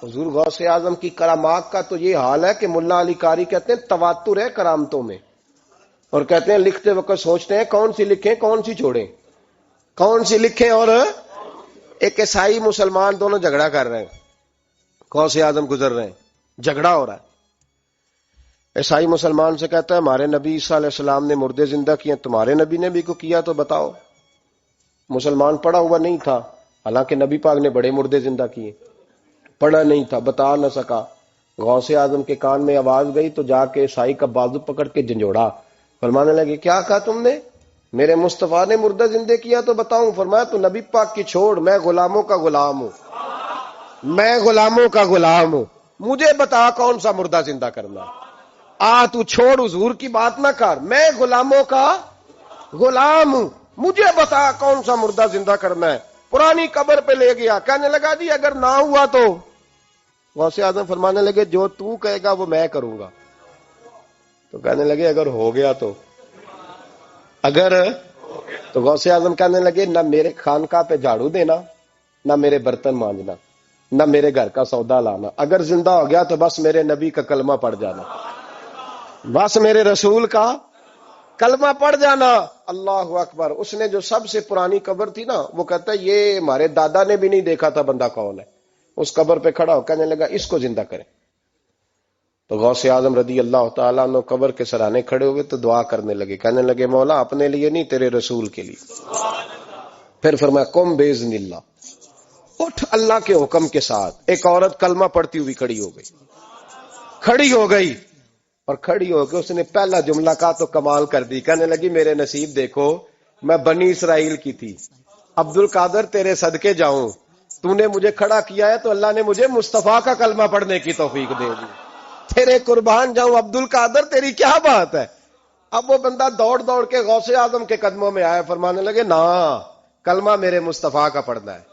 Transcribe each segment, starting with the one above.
حضور غوث اعظم کی کرامات کا تو یہ حال ہے کہ ملا علی قاری کہتے ہیں تواتر ہے کرامتوں میں، اور کہتے ہیں لکھتے وقت سوچتے ہیں کون سی لکھیں کون سی چھوڑیں، کون سی لکھیں. اور ایک عیسائی مسلمان دونوں جھگڑا کر رہے ہیں، غوث اعظم گزر رہے ہیں، جھگڑا ہو رہا ہے. عیسائی مسلمان سے کہتا ہے ہمارے نبی عیسیٰ علیہ السلام نے مردے زندہ کیے، تمہارے نبی نے بھی کو کیا تو بتاؤ. مسلمان پڑھا ہوا نہیں تھا، حالانکہ نبی پاک نے بڑے مردے زندہ کیے، پڑھا نہیں تھا، بتا نہ سکا. غوث اعظم کے کان میں آواز گئی تو جا کے عیسائی کا بازو پکڑ کے جھنجھوڑا، فرمانے لگے کیا کہا تم نے؟ میرے مصطفیٰ نے مردہ زندہ کیا تو بتاؤں. فرمایا تو نبی پاک کی چھوڑ، میں غلاموں کا غلام ہوں، میں غلاموں کا غلام ہوں، مجھے بتا کون سا مردہ زندہ کرنا. تو چھوڑ حضور کی بات نہ کر، میں غلاموں کا غلام ہوں، مجھے بتا کون سا مردہ زندہ کرنا ہے. پرانی قبر پہ لے گیا، کہنے لگا جی اگر نہ ہوا تو؟ غوث اعظم فرمانے لگے جو تو کہے گا وہ میں کروں گا. تو کہنے لگے اگر ہو گیا تو؟ اگر تو غوث اعظم کہنے لگے نہ میرے خانقاہ پہ جھاڑو دینا، نہ میرے برتن مانجنا، نہ میرے گھر کا سودا لانا. اگر زندہ ہو گیا تو بس میرے نبی کا کلمہ پڑھ جانا، بس میرے رسول کا کلمہ پڑھ جانا. اللہ اکبر. اس نے جو سب سے پرانی قبر تھی نا، وہ کہتا ہے یہ ہمارے دادا نے بھی نہیں دیکھا تھا بندہ کون ہے. اس قبر پہ کھڑا ہو کہنے لگا اس کو زندہ کریں. تو غوث اعظم رضی اللہ تعالیٰ عنہ قبر کے سرانے کھڑے ہوئے تو دعا کرنے لگے، کہنے لگے مولا اپنے لیے نہیں تیرے رسول کے لیے. پھر فرمایا قم باذن اللہ، اٹھ اللہ کے حکم کے ساتھ. ایک عورت کلمہ پڑھتی ہوئی کھڑی ہو گئی، کھڑی ہو گئی، اور کھڑی ہو کے اس نے پہلا جملہ کہا تو کمال کر دی. کہنے لگی میرے نصیب دیکھو، میں بنی اسرائیل کی تھی، عبد القادر تیرے صدقے جاؤں، تو نے مجھے کھڑا کیا ہے تو اللہ نے مجھے مصطفیٰ کا کلمہ پڑھنے کی توفیق دے دی. تیرے قربان جاؤں عبد القادر، تیری کیا بات ہے. اب وہ بندہ دوڑ دوڑ کے غوث اعظم کے قدموں میں آیا، فرمانے لگے نا کلمہ میرے مصطفیٰ کا پڑھنا ہے،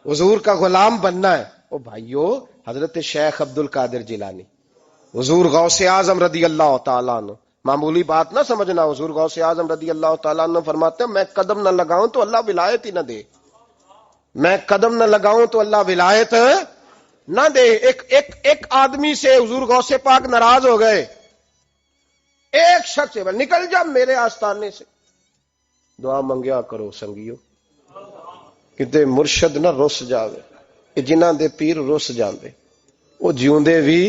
حضور کا غلام بننا ہے. او بھائیو، حضرت شیخ عبد القادر جیلانی، حضور غوث اعظم رضی اللہ تعالیٰ عنہ، معمولی بات نہ سمجھنا. حضور غوث اعظم رضی اللہ تعالیٰ عنہ فرماتے ہیں میں قدم نہ لگاؤں تو اللہ ولایت ہی نہ دے، میں قدم نہ لگاؤں تو اللہ ولایت نہ دے. ایک آدمی سے حضور غوث پاک ناراض ہو گئے، ایک شخص سے نکل جا میرے آستانے سے. دعا منگیا کرو سنگیو، کتے مرشد نہ رس جاوے، کہ جنہاں دے پیر رس جاندے وہ جیوندے بھی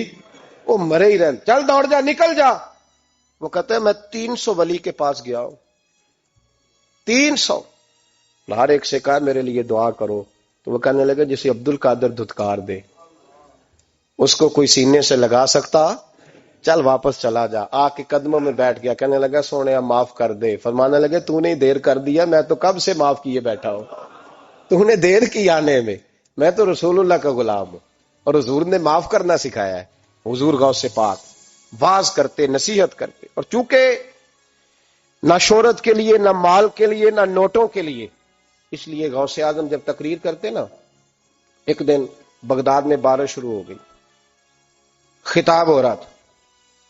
وہ مرے ہی رہن. چل دوڑ جا، نکل جا. وہ کہتا ہے میں 300 ولی کے پاس گیا ہوں، 300، ہر ایک سے کہا میرے لیے دعا کرو. تو وہ کہنے لگے جسے عبد القادر دھتکار دے اس کو کوئی سینے سے لگا سکتا؟ چل واپس چلا جا. آ کے قدموں میں بیٹھ گیا، کہنے لگا سونے معاف کر دے. فرمانے لگے تو نے دیر کر دیا، میں تو کب سے معاف کیے بیٹھا ہوں، تو نے دیر کی آنے میں تو رسول اللہ کا غلام ہوں، اور حضور نے معاف کرنا سکھایا ہے. حضور غوث پاک واز کرتے، نصیحت کرتے، اور چونکہ نہ شہرت کے لیے، نہ مال کے لیے، نہ نوٹوں کے لیے، اس لیے غوث اعظم جب تقریر کرتے نا، ایک دن بغداد میں بارش شروع ہو گئی، خطاب ہو رہا تھا،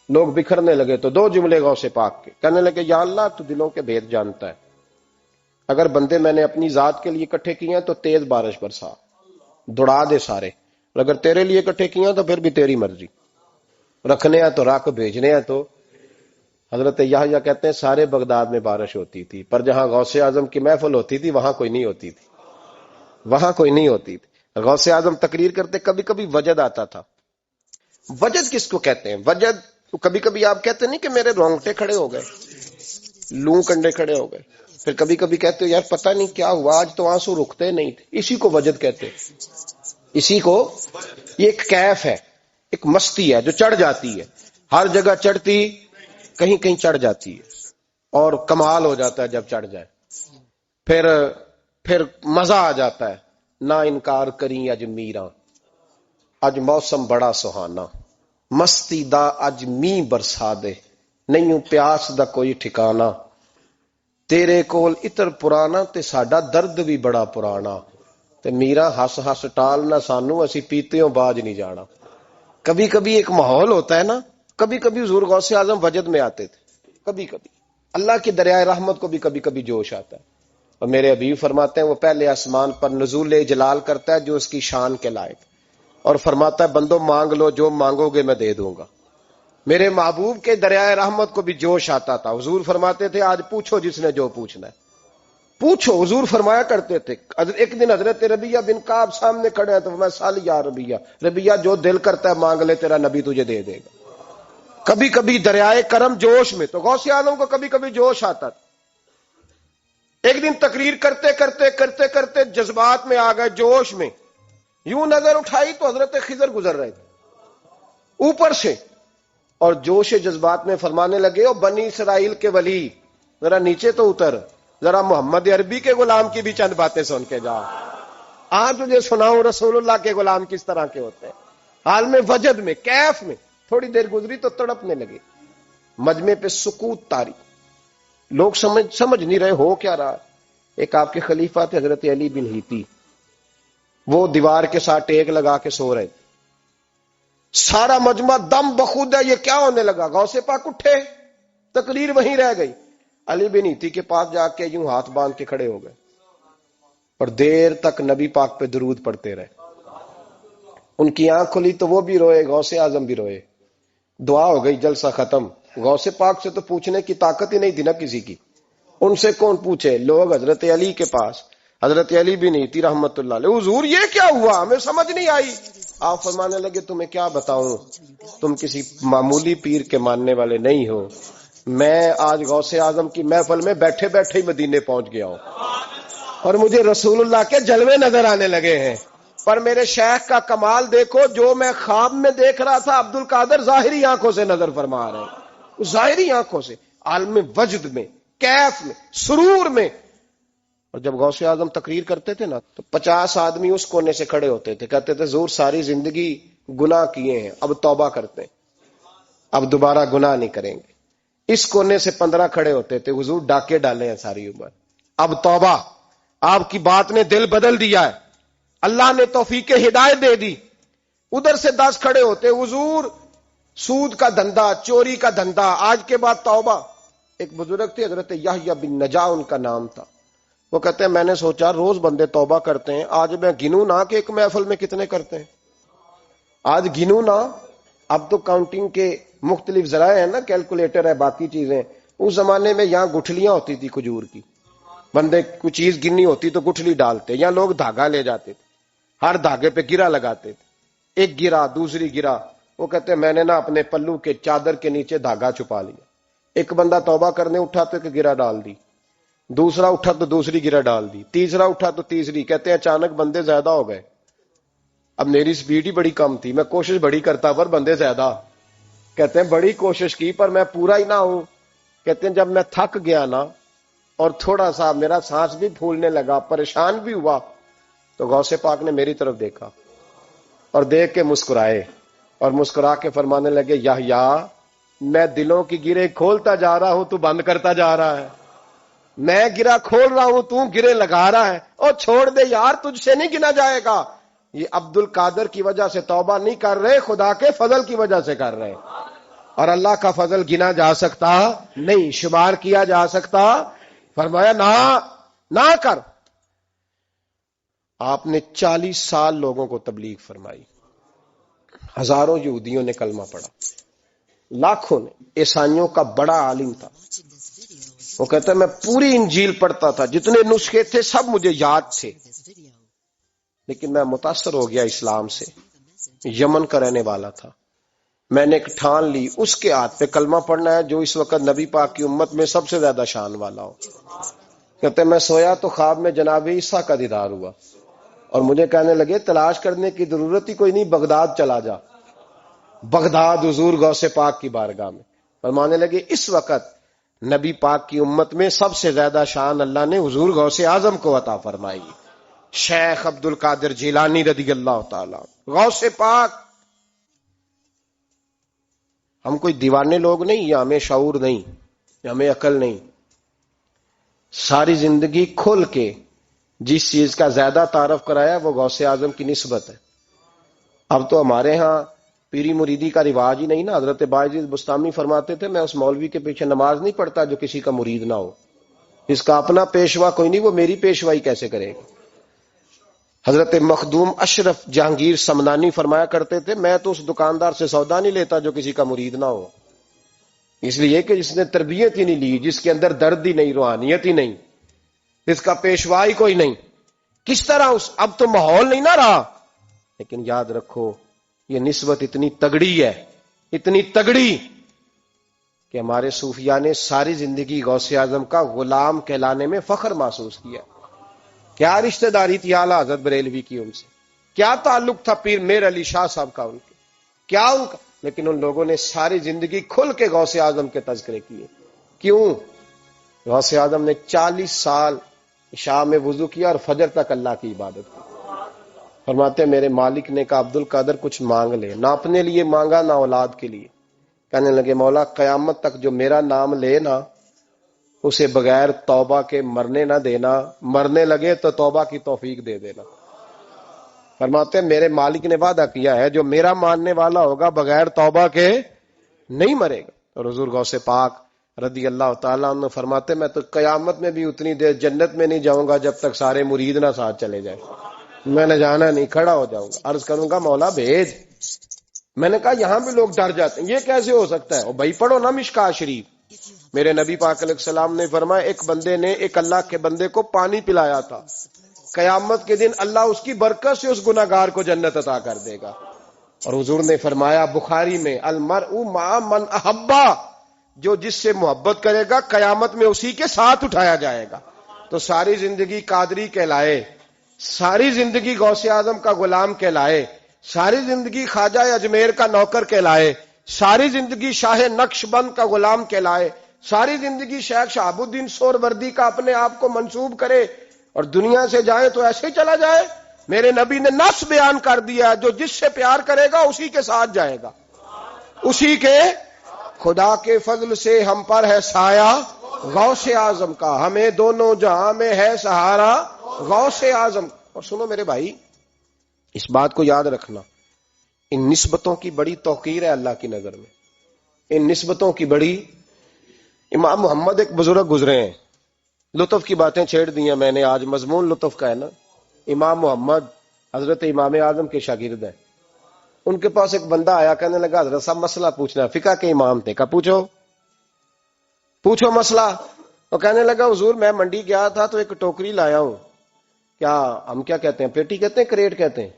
لوگ بکھرنے لگے تو 2 جملے غوث پاک کے، کہنے لگے یا اللہ تو دلوں کے بھید جانتا ہے، اگر بندے میں نے اپنی ذات کے لیے اکٹھے کیے ہیں تو تیز بارش برسا، دوڑا دے سارے، اور اگر تیرے لیے اکٹھے کیے ہیں تو پھر بھی تیری مرضی، رکھنے ہیں تو رکھ، بھیجنے ہیں تو. حضرت یحییٰ کہتے ہیں سارے بغداد میں بارش ہوتی تھی، پر جہاں غوث اعظم کی محفل ہوتی تھی وہاں کوئی نہیں ہوتی تھی، وہاں کوئی نہیں ہوتی تھی. غوث اعظم تقریر کرتے، کبھی کبھی وجد آتا تھا. وجد کس کو کہتے ہیں؟ وجد کبھی کبھی آپ کہتے نہیں کہ میرے رونگٹے کھڑے ہو گئے، لوں کنڈے کھڑے ہو گئے. پھر کبھی کبھی کہتے ہو یار پتہ نہیں کیا ہوا، آج تو آنسو رکتے نہیں تھے. اسی کو وجد کہتے ہیں. اسی کو، یہ ایک کیف ہے، ایک مستی ہے جو چڑھ جاتی ہے، ہر جگہ چڑھتی، کہیں کہیں چڑھ جاتی ہے، اور کمال ہو جاتا ہے جب چڑھ جائے. پھر مزہ آ جاتا ہے. نہ انکار کریں اج میراں، اج موسم بڑا سہانا، مستی دا اج می برسا دے، نہیں پیاس دا کوئی ٹھکانا، تیرے کول اتر پرانا تے ساڈا درد بھی بڑا پرانا، تے میرا ہس ہس ٹال نہ سانو، اسی پیتےوں باج نہیں جانا. کبھی کبھی ایک ماحول ہوتا ہے نا، کبھی کبھی حضور غوث اعظم وجد میں آتے تھے، کبھی کبھی اللہ کی دریائے رحمت کو بھی کبھی کبھی جوش آتا ہے. اور میرے حبیب فرماتے ہیں وہ پہلے آسمان پر نزول جلال کرتا ہے جو اس کی شان کے لائق، اور فرماتا ہے بندو مانگ لو، جو مانگو گے میں دے دوں گا۔ میرے محبوب کے دریائے رحمت کو بھی جوش آتا تھا۔ حضور فرماتے تھے آج پوچھو جس نے جو پوچھنا ہے پوچھو۔ حضور فرمایا کرتے تھے، ایک دن حضرت ربیہ بن کعب سامنے کھڑے ہیں تو میں سال یا ربیہ، ربیہ جو دل کرتا ہے مانگ لے، تیرا نبی تجھے دے دے گا۔ کبھی کبھی دریائے کرم جوش میں، تو غوث اعظم کو کبھی کبھی جوش آتا تھا۔ ایک دن تقریر کرتے کرتے کرتے کرتے جذبات میں آ گئے، جوش میں، یوں نظر اٹھائی تو حضرت خضر گزر رہے تھے اوپر سے، اور جوش جذبات میں فرمانے لگے، او بنی اسرائیل کے ولی ذرا نیچے تو اتر، ذرا محمد عربی کے غلام کی بھی چند باتیں سن کے جا، آج تجھے سناؤں رسول اللہ کے غلام کس طرح کے ہوتے ہیں۔ حال میں وجد میں کیف میں تھوڑی دیر گزری تو تڑپنے لگے۔ مجمع پہ سکوت طاری، لوگ سمجھ نہیں رہے ہو کیا رہا۔ ایک آپ کے خلیفہ تھے حضرت علی بن ہیتی، وہ دیوار کے ساتھ ٹیک لگا کے سو رہے تھے۔ سارا مجمع دم بخود ہے، یہ کیا ہونے لگا؟ غوث پاک اٹھے، تقریر وہیں رہ گئی۔ علی بن ہیتی کے پاس جا کے یوں ہاتھ باندھ کے کھڑے ہو گئے اور دیر تک نبی پاک پہ درود پڑھتے رہے۔ ان کی آنکھ کھلی تو وہ بھی روئے، غوث اعظم بھی روئے۔ دعا ہو گئی، جلسہ ختم۔ غوث پاک سے تو پوچھنے کی طاقت ہی نہیں تھی نا کسی کی، ان سے کون پوچھے؟ لوگ حضرت علی کے پاس، حضرت علی بھی نہیں تھی رحمت اللہ علیہ، حضور یہ کیا ہوا ہمیں سمجھ نہیں آئی۔ آپ فرمانے لگے تمہیں کیا بتاؤں، تم کسی معمولی پیر کے ماننے والے نہیں ہو۔ میں آج غوث اعظم کی محفل میں بیٹھے بیٹھے ہی مدینے پہنچ گیا ہوں اور مجھے رسول اللہ کے جلوے نظر آنے لگے ہیں۔ پر میرے شیخ کا کمال دیکھو، جو میں خواب میں دیکھ رہا تھا عبد القادر ظاہری آنکھوں سے نظر فرما رہے ہیں، ظاہری آنکھوں سے، عالم وجد میں، کیف میں، سرور میں۔ اور جب غوث اعظم تقریر کرتے تھے نا تو 50 آدمی اس کونے سے کھڑے ہوتے تھے، کہتے تھے حضور ساری زندگی گناہ کیے ہیں، اب توبہ کرتے ہیں، اب دوبارہ گناہ نہیں کریں گے۔ اس کونے سے 15 کھڑے ہوتے تھے، حضور ڈاکے ڈالے ہیں ساری عمر، اب توبہ، آپ کی بات نے دل بدل دیا ہے، اللہ نے توفیق ہدایت دے دی۔ ادھر سے 10 کھڑے ہوتے، حضور سود کا دھندا، چوری کا دھندا، آج کے بعد توبہ۔ ایک بزرگ تھے حضرت یحییٰ بن نجا ان کا نام تھا، وہ کہتے ہیں میں نے سوچا روز بندے توبہ کرتے ہیں، آج میں گنوں نہ کہ ایک محفل میں کتنے کرتے ہیں، آج گنوں نہ۔ اب تو کاؤنٹنگ کے مختلف ذرائع ہیں نا، کیلکولیٹر ہے، باقی چیزیں۔ اس زمانے میں یہاں گٹھلیاں ہوتی تھی کھجور کی، بندے کوئی چیز گننی ہوتی تو گٹھلی ڈالتے، یا لوگ دھاگا لے جاتے تھے، ہر دھاگے پہ گرا لگاتے تھے، ایک گرا دوسری گرا۔ وہ کہتے ہیں میں نے نا اپنے پلو کے چادر کے نیچے دھاگا چھپا لیا، ایک بندہ توبہ کرنے اٹھا تو ایک گرا ڈال دی، دوسرا اٹھا تو دوسری گرا ڈال دی، تیسرا اٹھا تو تیسری۔ کہتے ہیں اچانک بندے زیادہ ہو گئے، اب میری سپیڈ ہی بڑی کم تھی، میں کوشش بڑی کرتا پر بندے زیادہ۔ کہتے ہیں بڑی کوشش کی پر میں پورا ہی نہ ہوں۔ کہتے ہیں جب میں تھک گیا نا اور تھوڑا سا میرا سانس بھی پھولنے لگا، پریشان بھی ہوا، تو غوث پاک نے میری طرف دیکھا اور دیکھ کے مسکرائے، اور مسکرا کے فرمانے لگے یحییٰ میں دلوں کی گرے کھولتا جا رہا ہوں، تو بند کرتا جا رہا ہے، میں گرا کھول رہا ہوں، تو گرے لگا رہا ہے، اور چھوڑ دے یار، تجھ سے نہیں گنا جائے گا۔ یہ عبد القادر کی وجہ سے توبہ نہیں کر رہے، خدا کے فضل کی وجہ سے کر رہے، اور اللہ کا فضل گنا جا سکتا نہیں، شمار کیا جا سکتا۔ فرمایا نہ کر۔ آپ نے 40 سال لوگوں کو تبلیغ فرمائی، ہزاروں یہودیوں نے کلمہ پڑھا، لاکھوں نے۔ عیسائیوں کا بڑا عالم تھا، وہ کہتا ہے میں پوری انجیل پڑھتا تھا، جتنے نسخے تھے سب مجھے یاد تھے، لیکن میں متاثر ہو گیا اسلام سے۔ یمن کا رہنے والا تھا، میں نے ایک ٹھان لی اس کے ہاتھ پہ کلمہ پڑھنا ہے جو اس وقت نبی پاک کی امت میں سب سے زیادہ شان والا ہو۔ کہتے ہیں میں سویا تو خواب میں جناب عیسیٰ کا دیدار ہوا، اور مجھے کہنے لگے تلاش کرنے کی ضرورت ہی کوئی نہیں، بغداد چلا جا۔ بغداد حضور غوث پاک کی بارگاہ میں فرمانے لگے اس وقت نبی پاک کی امت میں سب سے زیادہ شان اللہ نے حضور غوث اعظم کو عطا فرمائی، شیخ عبد القادر جیلانی رضی اللہ تعالی۔ غوث پاک، ہم کوئی دیوانے لوگ نہیں، یا ہمیں شعور نہیں، یا ہمیں عقل نہیں، ساری زندگی کھل کے جس چیز کا زیادہ تعارف کرایا وہ غوث اعظم کی نسبت ہے۔ اب تو ہمارے ہاں پیری مریدی کا رواج ہی نہیں نا۔ حضرت باعزیز بستامی فرماتے تھے میں اس مولوی کے پیچھے نماز نہیں پڑھتا جو کسی کا مرید نہ ہو، اس کا اپنا پیشوا کوئی نہیں، وہ میری پیشوائی کیسے کرے گا۔ حضرت مخدوم اشرف جہانگیر سمنانی فرمایا کرتے تھے میں تو اس دکاندار سے سودا نہیں لیتا جو کسی کا مرید نہ ہو، اس لیے کہ جس نے تربیت ہی نہیں لی، جس کے اندر درد ہی نہیں، روحانیت ہی نہیں، جس کا پیشوا ہی کوئی نہیں، کس طرح اب تو ماحول نہیں نہ رہا۔ لیکن یاد رکھو یہ نسبت اتنی تگڑی ہے، اتنی تگڑی کہ ہمارے صوفیاء نے ساری زندگی غوث اعظم کا غلام کہلانے میں فخر محسوس کیا۔ کیا رشتہ داری تھی اعلیٰ حضرت بریلوی کی ان سے، کیا تعلق تھا پیر میر علی شاہ صاحب کا ان کے، کیا ان کا، لیکن ان لوگوں نے ساری زندگی کھل کے غوث اعظم کے تذکرے کیے۔ کیوں؟ غوث اعظم نے 40 سال عشاء میں وضو کیا اور فجر تک اللہ کی عبادت کی۔ فرماتے میرے مالک نے کہا عبد القادر کچھ مانگ لے، نہ اپنے لیے مانگا نہ اولاد کے لیے۔ کہنے لگے مولا قیامت تک جو میرا نام لے نا اسے بغیر توبہ کے مرنے نہ دینا، مرنے لگے تو توبہ کی توفیق دے دینا۔ فرماتے میرے مالک نے وعدہ کیا ہے جو میرا ماننے والا ہوگا بغیر توبہ کے نہیں مرے گا۔ اور حضور غوث پاک رضی اللہ تعالیٰ عنہ فرماتے میں تو قیامت میں بھی اتنی دیر جنت میں نہیں جاؤں گا جب تک سارے مرید نہ ساتھ چلے جائیں، میں نے جانا نہیں، کھڑا ہو جاؤں گا، عرض کروں گا مولا بھیج۔ میں نے کہا یہاں بھی لوگ ڈر جاتے ہیں، یہ کیسے ہو سکتا ہے؟ اور بھائی پڑھو نا مشکاہ شریف، میرے نبی پاک علیہ السلام نے فرمایا ایک بندے نے ایک اللہ کے بندے کو پانی پلایا تھا، قیامت کے دن اللہ اس کی برکت سے اس گناہگار کو جنت عطا کر دے گا۔ اور حضور نے فرمایا بخاری میں المرء مع من احبا، جو جس سے محبت کرے گا قیامت میں اسی کے ساتھ اٹھایا جائے گا۔ تو ساری زندگی قادری کہلائے، ساری زندگی غوث اعظم کا غلام کہلائے، ساری زندگی خواجہ اجمیر کا نوکر کہلائے، ساری زندگی شاہ نقش بند کا غلام کہلائے، ساری زندگی شیخ شہاب الدین سہروردی کا اپنے آپ کو منسوب کرے اور دنیا سے جائے تو ایسے ہی چلا جائے؟ میرے نبی نے نص بیان کر دیا جو جس سے پیار کرے گا اسی کے ساتھ جائے گا، اسی کے۔ خدا کے فضل سے ہم پر ہے سایہ غوث اعظم کا، ہمیں دونوں جہاں میں ہے سہارا غوث اعظم۔ اور سنو میرے بھائی اس بات کو یاد رکھنا، ان نسبتوں کی بڑی توقیر ہے اللہ کی نظر میں، ان نسبتوں کی بڑی۔ امام محمد ایک بزرگ گزرے ہیں، لطف کی باتیں چھیڑ دی ہیں میں نے، آج مضمون لطف کا ہے نا۔ امام محمد حضرت امام اعظم کے شاگرد ہیں، ان کے پاس ایک بندہ آیا، کہنے لگا حضرت صاحب مسئلہ پوچھنا ہے، فقہ کے امام تھے، کہا پوچھو مسئلہ۔ وہ کہنے لگا حضور میں منڈی گیا تھا تو ایک ٹوکری لایا ہوں، کیا ہم کیا کہتے ہیں، پیٹی کہتے ہیں کریٹ کہتے ہیں،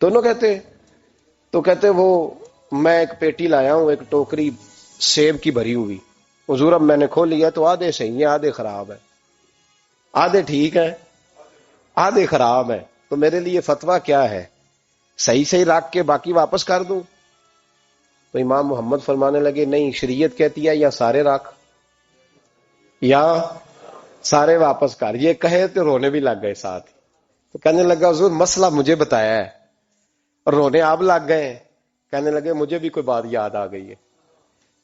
دونوں کہتے ہیں؟ تو کہتے وہ میں ایک پیٹی لایا ہوں، ایک ٹوکری سیب کی بھری ہوئی، حضور اب میں نے کھول لیا تو آدھے صحیح ہیں آدھے خراب ہے، آدھے ٹھیک ہیں آدھے خراب ہیں، تو میرے لیے فتویٰ کیا ہے، صحیح رکھ کے باقی واپس کر دوں؟ تو امام محمد فرمانے لگے نہیں، شریعت کہتی ہے یا سارے رکھ یا سارے واپس کر۔ یہ کہے تو رونے بھی لگ گئے ساتھ، تو کہنے لگا حضور مسئلہ مجھے بتایا ہے، اور رونے آپ لگ گئے۔ کہنے لگے مجھے بھی کوئی بات یاد آ گئی ہے،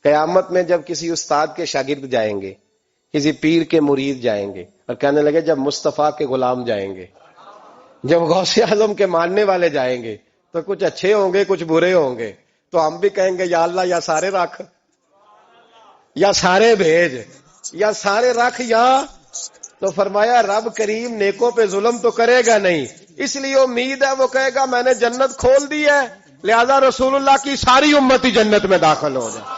قیامت میں جب کسی استاد کے شاگرد جائیں گے، کسی پیر کے مرید جائیں گے، اور کہنے لگے جب مصطفیٰ کے غلام جائیں گے، جب غوث اعظم کے ماننے والے جائیں گے تو کچھ اچھے ہوں گے کچھ برے ہوں گے، تو ہم بھی کہیں گے یا اللہ یا سارے رکھ یا سارے بھیج یا سارے رکھ یا۔ تو فرمایا رب کریم نیکوں پہ ظلم تو کرے گا نہیں، اس لیے امید ہے وہ کہے گا میں نے جنت کھول دی ہے، لہذا رسول اللہ کی ساری امتی جنت میں داخل ہو جائے،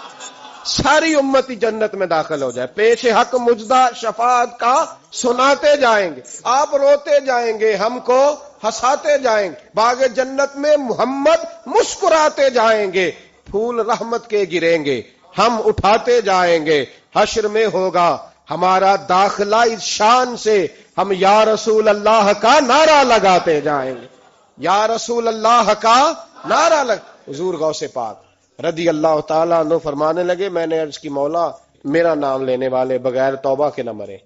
ساری امتی جنت میں داخل ہو جائے، پیش حق مجدہ شفاعت کا سناتے جائیں گے، آپ روتے جائیں گے ہم کو ہنساتے جائیں گے، باغ جنت میں محمد مسکراتے جائیں گے، پھول رحمت کے گریں گے ہم اٹھاتے جائیں گے، حشر میں ہوگا ہمارا داخلہ اس شان سے ہم یا رسول اللہ کا نعرہ لگاتے جائیں گے، یا رسول اللہ کا نعرہ حضور غوث پاک رضی اللہ تعالیٰ عنہ فرمانے لگے میں نے عرض کی مولا میرا نام لینے والے بغیر توبہ کے نہ مرے،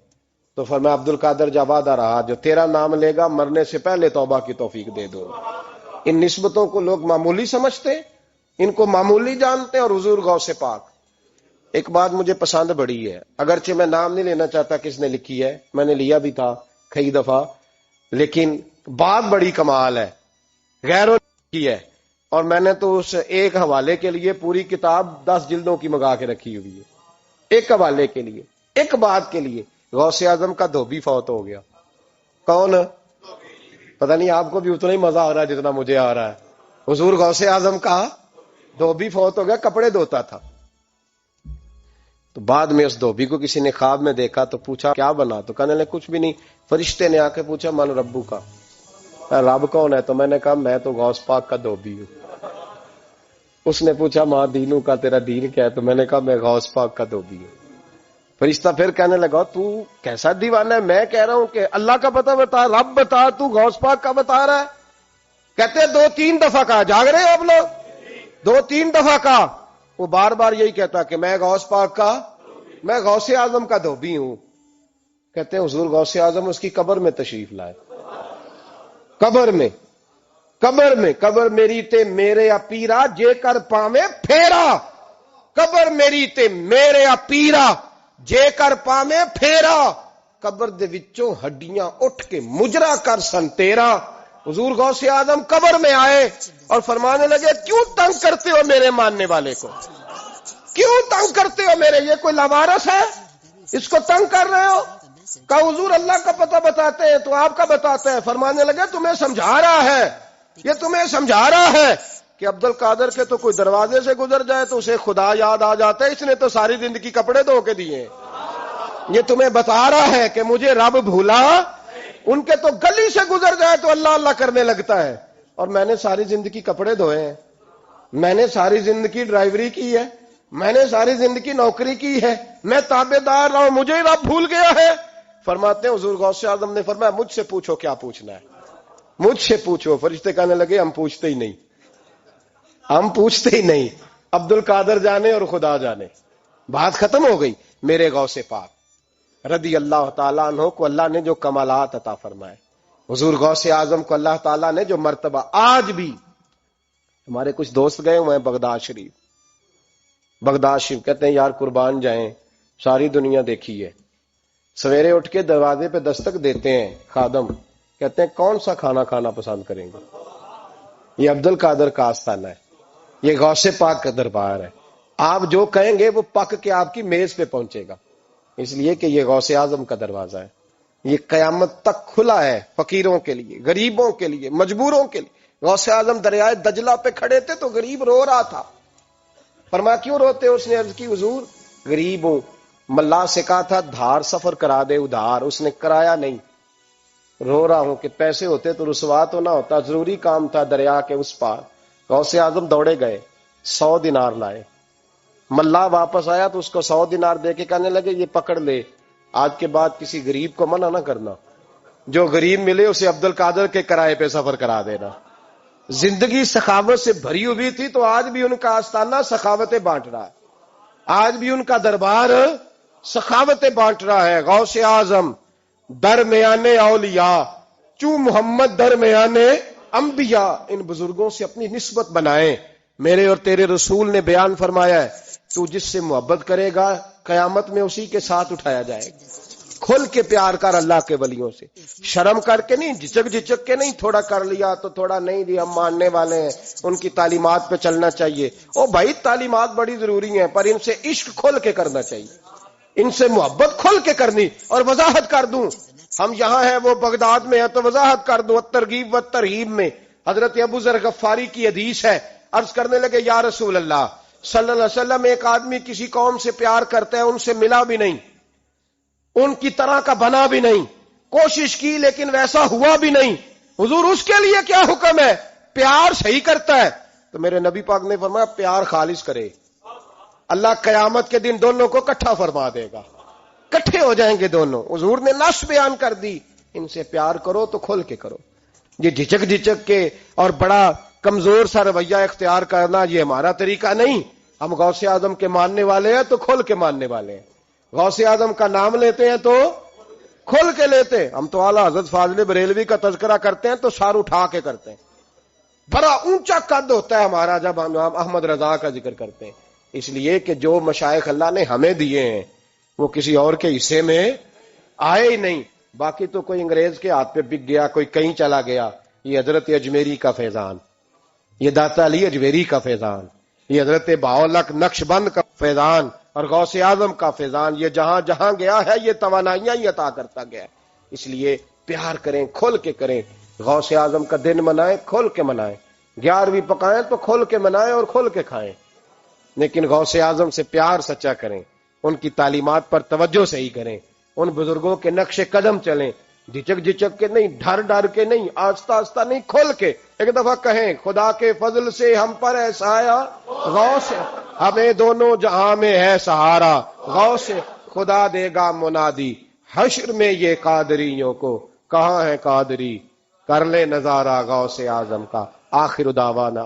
تو فرمایا عبد القادر جا وعدہ رہا جو تیرا نام لے گا مرنے سے پہلے توبہ کی توفیق دے دو۔ ان نسبتوں کو لوگ معمولی سمجھتے، ان کو معمولی جانتے، اور حضور غوث پاک۔ ایک بات مجھے پسند بڑی ہے، اگرچہ میں نام نہیں لینا چاہتا کس نے لکھی ہے، میں نے لیا بھی تھا کئی دفعہ، لیکن بات بڑی کمال ہے، غیروں نے کی ہے، اور میں نے تو اس ایک حوالے کے لیے پوری کتاب 10 جلدوں کی منگا کے رکھی ہوئی ہے، ایک حوالے کے لیے، ایک بات کے لیے۔ غوث اعظم کا دھوبی فوت ہو گیا، کون؟ پتہ نہیں آپ کو بھی اتنا ہی مزہ آ رہا ہے جتنا مجھے آ رہا ہے۔ حضور غوث اعظم کا دھوبی فوت ہو گیا، کپڑے دھوتا تھا، تو بعد میں اس دھوبی کو کسی نے خواب میں دیکھا تو پوچھا کیا بنا، تو کہنے لگے کچھ بھی نہیں۔ فرشتے نے آ کے پوچھا من ربو کا، رب کون ہے؟ تو میں نے کہا میں تو غوث پاک کا دھوبی ہوں۔ اس نے پوچھا ماں دینوں کا، تیرا دین کیا ہے؟ تو میں نے کہا میں غوث پاک کا دھوبی ہوں۔ فرشتہ پھر کہنے لگا تو کیسا دیوانہ ہے، میں کہہ رہا ہوں کہ اللہ کا پتہ بتا، رب بتا، تو غوث پاک کا بتا رہا ہے؟ کہتے ہیں 2-3 دفعہ کہا، جاگ رہے ہو آپ لوگ؟ 2-3 دفعہ کہا، وہ بار بار یہی کہتا کہ میں غوث پاک کا، میں غوث اعظم کا دھوبی ہوں۔ کہتے ہیں حضور غوث اعظم اس کی قبر میں تشریف لائے، قبر میں قبر میری تے میرے اپیرا جے کر پاوے پھیرا، قبر میری تے میرے اپیرا جے کر پاوے پھیرا، قبر دے وچوں ہڈیاں اٹھ کے مجرا کر سن تیرا۔ حضور غوث اعظم قبر میں آئے اور فرمانے لگے کیوں تنگ کرتے ہو میرے ماننے والے کو، کیوں تنگ کرتے ہو میرے، یہ کوئی لوارث ہے اس کو تنگ کر رہے ہو؟ کہا حضور اللہ کا پتہ بتاتے ہیں تو آپ کا بتاتے ہیں۔ فرمانے لگے تمہیں سمجھا رہا ہے، یہ تمہیں سمجھا رہا ہے کہ عبد القادر کے تو کوئی دروازے سے گزر جائے تو اسے خدا یاد آ جاتا ہے، اس نے تو ساری زندگی کپڑے دھو کے دیے۔ یہ تمہیں بتا رہا ہے کہ مجھے رب بھولا، ان کے تو گلی سے گزر جائے تو اللہ اللہ کرنے لگتا ہے، اور میں نے ساری زندگی کپڑے دھوئے ہیں، میں نے ساری زندگی ڈرائیوری کی ہے، میں نے ساری زندگی نوکری کی ہے، میں تابع دار رہا ہوں، مجھے رب بھول گیا ہے۔ فرماتے ہیں حضور غوث اعظم نے فرمایا مجھ سے پوچھو کیا پوچھنا ہے، مجھ سے پوچھو۔ فرشتے کہنے لگے ہم پوچھتے ہی نہیں، ہم پوچھتے ہی نہیں، عبد القادر جانے اور خدا جانے، بات ختم ہو گئی۔ میرے غوث پاک رضی اللہ تعالیٰ عنہ کو اللہ نے جو کمالات عطا فرمائے، حضور غوث اعظم کو اللہ تعالیٰ نے جو مرتبہ، آج بھی ہمارے کچھ دوست گئے ہوئے ہیں بغداد شریف، کہتے ہیں یار قربان جائیں، ساری دنیا دیکھی ہے، سویرے اٹھ کے دروازے پہ دستک دیتے ہیں خادم، کہتے ہیں کون سا کھانا کھانا پسند کریں گے؟ یہ عبد القادر کا آستانہ ہے، یہ غوث پاک کا دربار ہے، آپ جو کہیں گے وہ پک کے آپ کی میز پہ پہنچے گا، اس لیے کہ یہ غوث اعظم کا دروازہ ہے، یہ قیامت تک کھلا ہے، فقیروں کے لیے، غریبوں کے لیے، مجبوروں کے لیے۔ غوث اعظم دریائے دجلہ پہ کھڑے تھے تو غریب رو رہا تھا، فرمایا کیوں روتے؟ اس نے عرض کی حضور غریب ہوں، ملا سے کہا تھا دھار سفر کرا دے ادھار، اس نے کرایا نہیں، رو رہا ہوں کہ پیسے ہوتے تو رسوا تو نہ ہوتا، ضروری کام تھا دریا کے اس پار۔ غوث اعظم دوڑے گئے، 100 دینار لائے، ملا واپس آیا تو اس کو 100 دینار دے کے کہنے لگے یہ پکڑ لے، آج کے بعد کسی غریب کو منع نہ کرنا، جو غریب ملے اسے عبد القادر کے کرائے پہ سفر کرا دینا۔ زندگی سخاوت سے بھری ہوئی تھی تو آج بھی ان کا آستانہ سخاوتیں بانٹ رہا ہے، آج بھی ان کا دربار سخاوتیں بانٹ رہا ہے۔ غوث اعظم درمیان اولیاء چوں محمد درمیان انبیاء، ان بزرگوں سے اپنی نسبت بنائیں۔ میرے اور تیرے رسول نے بیان فرمایا ہے تو جس سے محبت کرے گا قیامت میں اسی کے ساتھ اٹھایا جائے گا۔ کھل کے پیار کر اللہ کے ولیوں سے، شرم کر کے نہیں، جھجک کے نہیں، تھوڑا کر لیا تو تھوڑا نہیں، جی ہم ماننے والے ہیں، ان کی تعلیمات پہ چلنا چاہیے۔ او بھائی تعلیمات بڑی ضروری ہیں، پر ان سے عشق کھل کے کرنا چاہیے، ان سے محبت کھل کے کرنی۔ اور وضاحت کر دوں، ہم یہاں ہیں وہ بغداد میں ہیں تو وضاحت کر دوں، الترغیب والترہیب میں حضرت ابو ذر غفاری کی حدیث ہے، عرض کرنے لگے یا رسول اللہ صلی اللہ علیہ وسلم، ایک آدمی کسی قوم سے پیار کرتا ہے، ان سے ملا بھی نہیں، ان کی طرح کا بنا بھی نہیں، کوشش کی لیکن ویسا ہوا بھی نہیں، حضور اس کے لیے کیا حکم ہے؟ پیار صحیح کرتا ہے تو میرے نبی پاک نے فرمایا پیار خالص کرے، اللہ قیامت کے دن دونوں کو اکٹھا فرما دے گا، اکٹھے ہو جائیں گے دونوں۔ حضور نے نص بیان کر دی، ان سے پیار کرو تو کھل کے کرو، یہ جھجک کے اور بڑا کمزور سا رویہ اختیار کرنا یہ ہمارا طریقہ نہیں۔ ہم غوث اعظم کے ماننے والے ہیں تو کھل کے ماننے والے ہیں، غوث اعظم کا نام لیتے ہیں تو کھل کے لیتے ہیں۔ ہم تو اعلیٰ حضرت فاضل بریلوی کا تذکرہ کرتے ہیں تو سار اٹھا کے کرتے ہیں، بڑا اونچا قد ہوتا ہے ہمارا جب ہم احمد رضا کا ذکر کرتے ہیں، اس لیے کہ جو مشائخ اللہ نے ہمیں دیے ہیں وہ کسی اور کے حصے میں آئے ہی نہیں۔ باقی تو کوئی انگریز کے ہاتھ پہ بک گیا، کوئی کہیں چلا گیا، یہ حضرت اجمیری کا فیضان، یہ داتا علی اجمیری کا فیضان، یہ حضرت بہاءالحق نقش بند کا فیضان اور غوث اعظم کا فیضان، یہ جہاں جہاں گیا ہے یہ توانائیاں ہی عطا کرتا گیا ہے۔ اس لیے پیار کریں، کھل کے کریں، غوث اعظم کا دن منائیں کھول کے منائیں، 11ویں پکائیں تو کھول کے منائیں اور کھول کے کھائیں، لیکن غوث اعظم سے پیار سچا کریں، ان کی تعلیمات پر توجہ صحیح کریں، ان بزرگوں کے نقش قدم چلیں، جھچک کے نہیں، ڈر کے نہیں، آہستہ آہستہ نہیں، کھول کے ایک دفعہ کہیں خدا کے فضل سے ہم پر ہے سایہ غوث، ہمیں دونوں جہاں میں ہے سہارا غوث، خدا دے گا منادی حشر میں یہ قادریوں کو، کہاں ہے قادری کر لے نظارہ غوث اعظم کا۔ آخر دعوانا